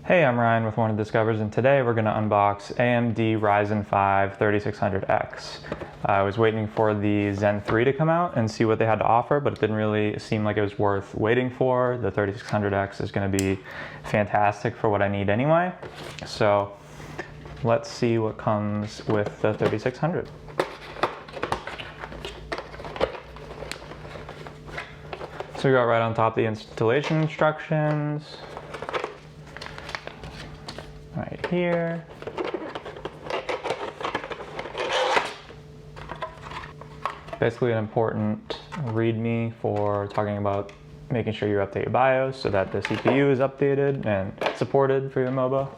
Hey, I'm Ryan with One Discovers, and today we're going to unbox AMD Ryzen 5 3600X. I was waiting for the Zen 3 to come out and see what they had to offer, but it didn't really seem like it was worth waiting for. The 3600X is going to be fantastic for what I need anyway. So let's see what comes with the 3600. So we got right on top the installation instructions. Right here. Basically an important README for talking about making sure you update your BIOS so that the CPU is updated and supported for your MOBA.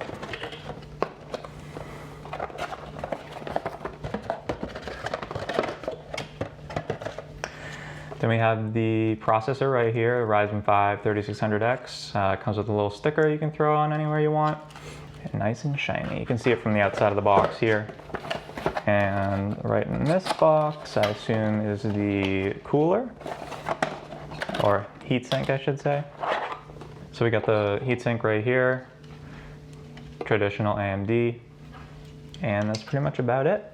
Then we have the processor right here, Ryzen 5 3600X. Comes with a little sticker you can throw on anywhere you want. Nice and shiny. You can see it from the outside of the box here. And right in this box, I assume, is the cooler, or heatsink, I should say. So we got the heatsink right here, traditional AMD, and that's pretty much about it.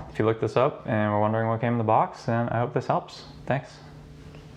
If you looked this up and were wondering what came in the box, then I hope this helps. Thanks.